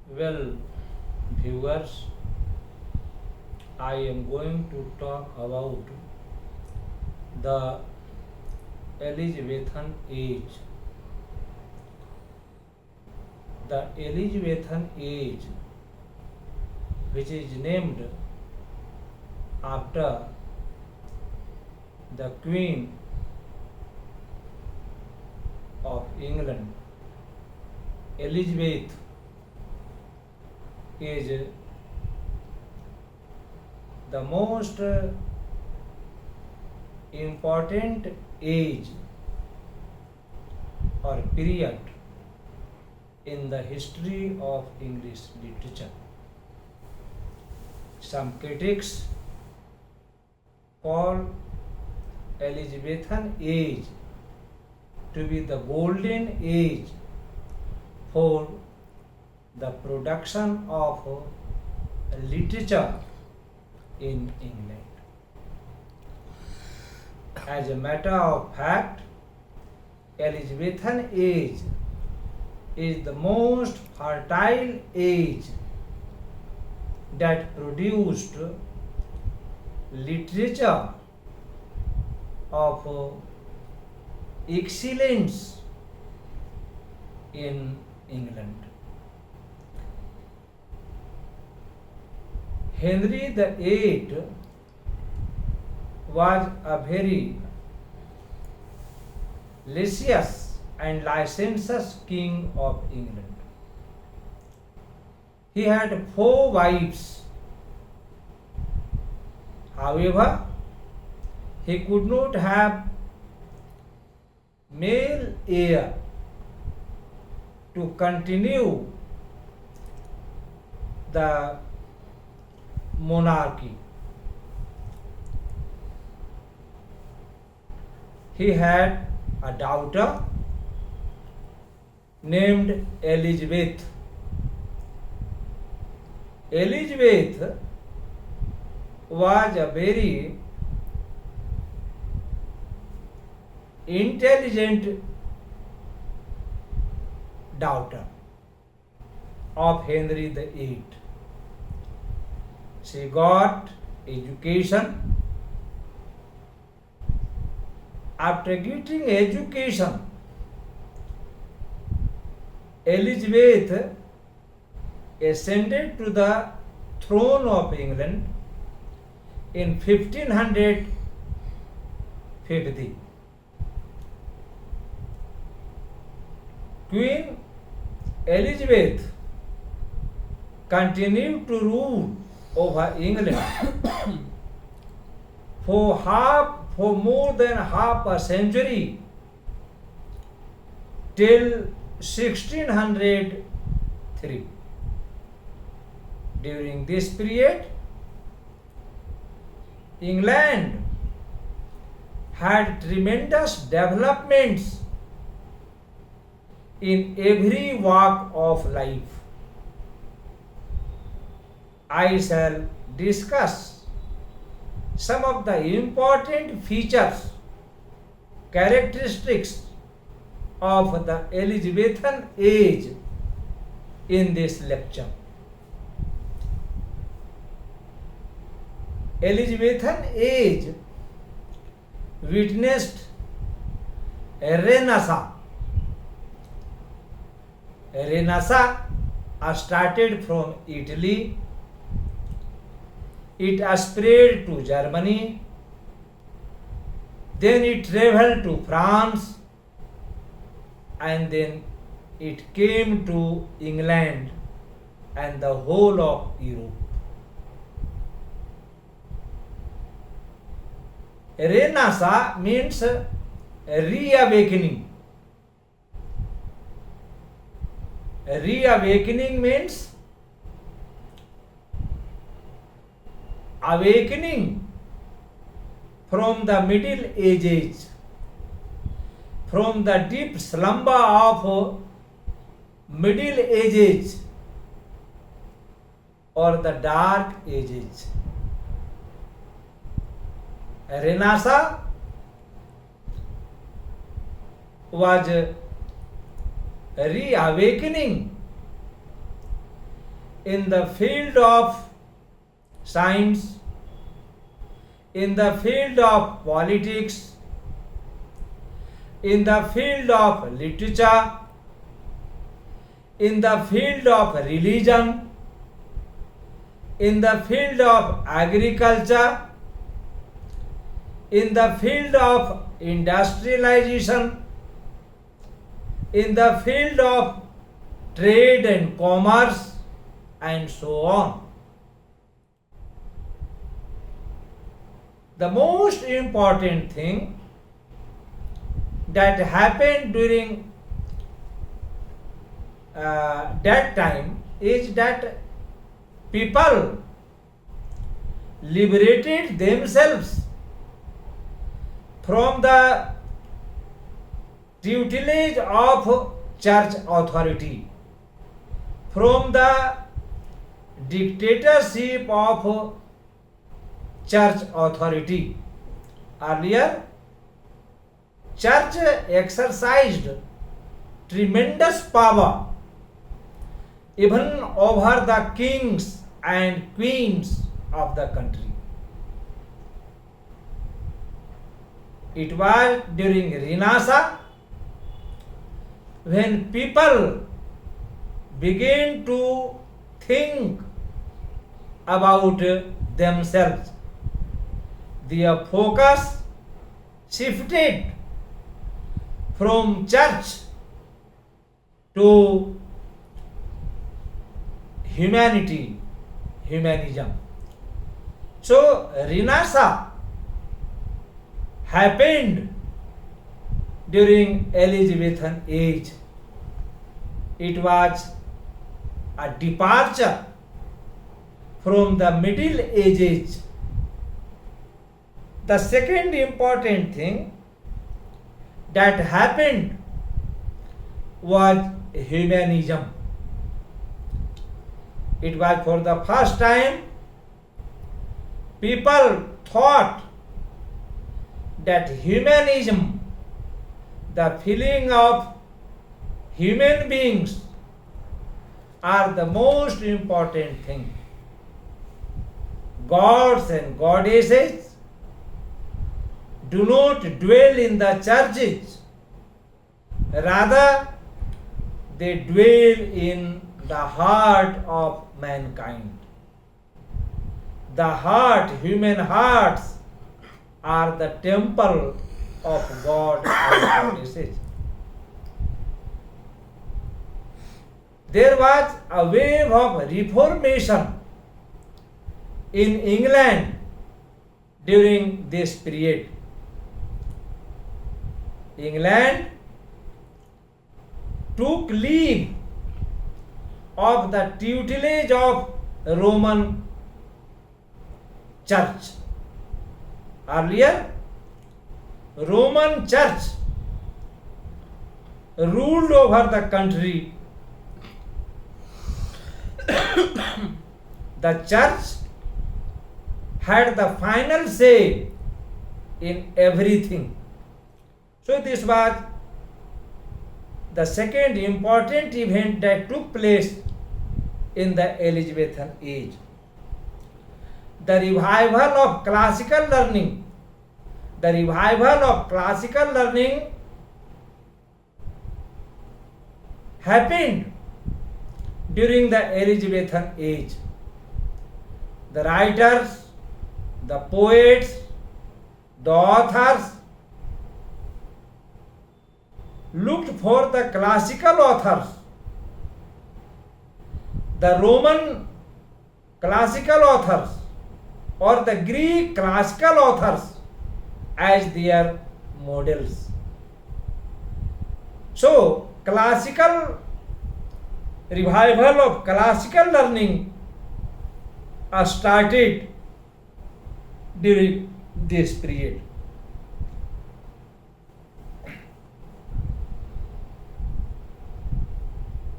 Well, viewers, I am going to talk about the Elizabethan age. The Elizabethan age, which is named after the Queen of England, Elizabeth, is the most important age or period in the history of English literature. Some critics call Elizabethan age to be the golden age for the production of literature in England. As a matter of fact, Elizabethan age is the most fertile age that produced literature of excellence in England. Henry the Eighth was a very licentious and licentious king of England. He had four wives. However, he could not have male heir to continue the monarchy. He had a daughter named Elizabeth. Elizabeth was a very intelligent daughter of Henry the Eighth. She got education. After getting education, Elizabeth ascended to the throne of England in 1550. Queen Elizabeth continued to rule over England for more than half a century till 1603. During this period, England had tremendous developments in every walk of life. I shall discuss some of the important features, characteristics of the Elizabethan age in this lecture. Elizabethan age witnessed a renaissance. A renaissance started from Italy. It spread to Germany. Then it traveled to France. And then it came to England and the whole of Europe. Renaissance means reawakening. Reawakening means awakening from the Middle Ages, from the deep slumber of Middle Ages or the Dark Ages. Renaissance was reawakening in the field of science, in the field of politics, in the field of literature, in the field of religion, in the field of agriculture, in the field of industrialization, in the field of trade and commerce, and so on. The most important thing that happened during that time is that people liberated themselves from the tutelage of church authority, from the dictatorship of church authority. Earlier, church exercised tremendous power even over the kings and queens of the country. It was during Renaissance when people began to think about themselves. Their focus shifted from church to humanism. So Renaissance happened during Elizabethan age. It was a departure from the Middle Ages. The second important thing that happened was humanism. It was for the first time people thought that humanism, the feeling of human beings, are the most important thing. Gods and goddesses do not dwell in the churches, rather they dwell in the heart of mankind. The heart, human hearts, are the temple of God and goddesses. There was a wave of reformation in England during this period. England took leave of the tutelage of Roman Church. Earlier, Roman Church ruled over the country. The church had the final say in everything. So this was the second important event that took place in the Elizabethan age. The revival of classical learning. The revival of classical learning happened during the Elizabethan age. The writers, the poets, the authors looked for the classical authors, the Roman classical authors or the Greek classical authors as their models. So, revival of classical learning started during this period.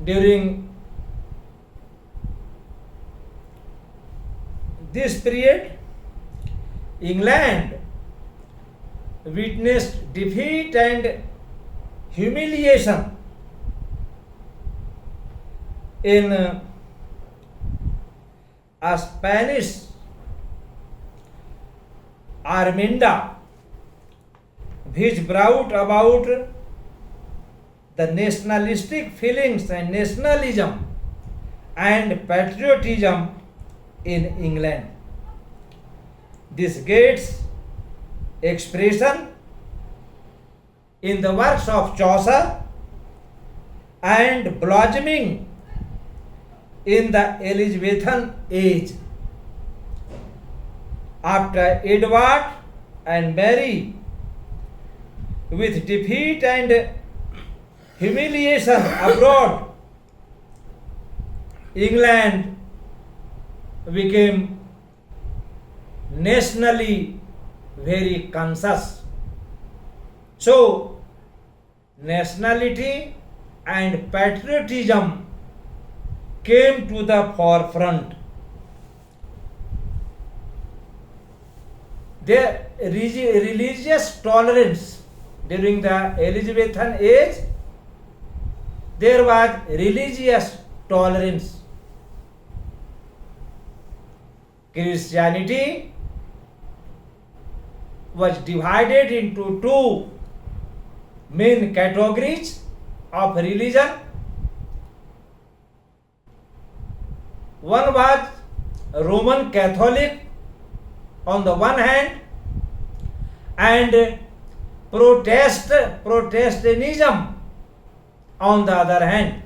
During this period, England witnessed defeat and humiliation in a Spanish Armida, which brought about the nationalistic feelings and nationalism and patriotism in England. This gets expression in the works of Chaucer and blossoming in the Elizabethan age. After Edward and Mary, with defeat and humiliation abroad, England became nationally very conscious. So, nationality and patriotism came to the forefront. Their religious tolerance during the Elizabethan age, there was religious tolerance. Christianity was divided into two main categories of religion. One was Roman Catholic on the one hand and Protestantism on the other hand.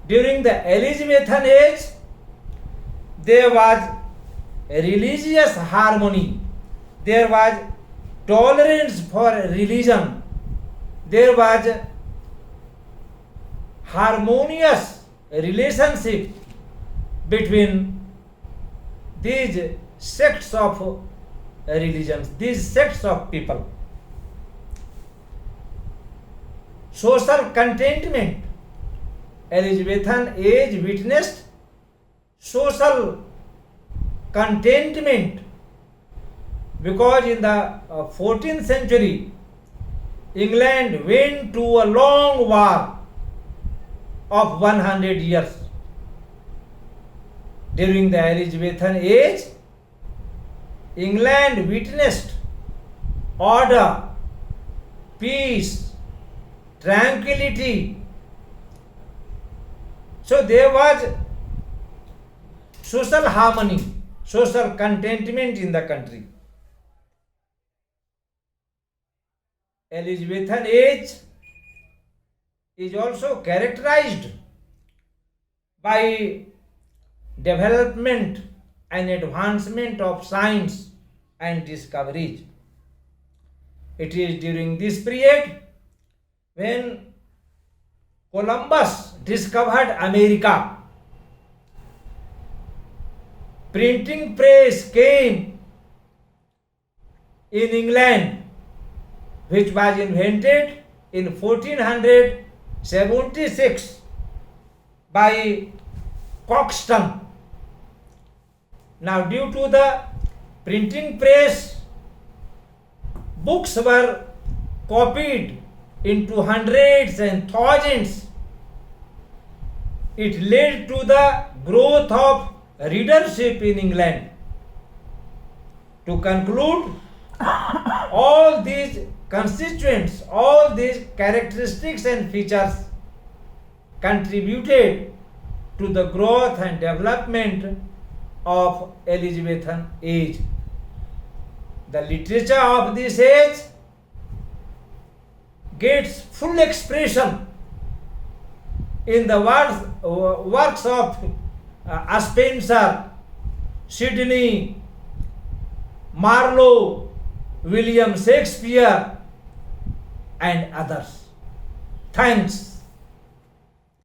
During the Elizabethan age, there was religious harmony, there was tolerance for religion, there was harmonious relationship between these sects of religions, these sects of people. Social contentment. Elizabethan age witnessed social contentment because in the 14th century, England went to a long war of 100 years. During the Elizabethan age, England witnessed order, peace, tranquility. So there was social harmony, social contentment in the country. Elizabethan age is also characterized by development and advancement of science and discoveries. It is during this period when Columbus discovered America. Printing press came in England, which was invented in 1476 by Caxton. Now, due to the printing press, books were copied into hundreds and thousands. It led to the growth of readership in England. To conclude, all these constituents, all these characteristics and features contributed to the growth and development of Elizabethan age. The literature of this age gets full expression in the works of Spenser, Sidney, Marlowe, William Shakespeare and others. Thanks.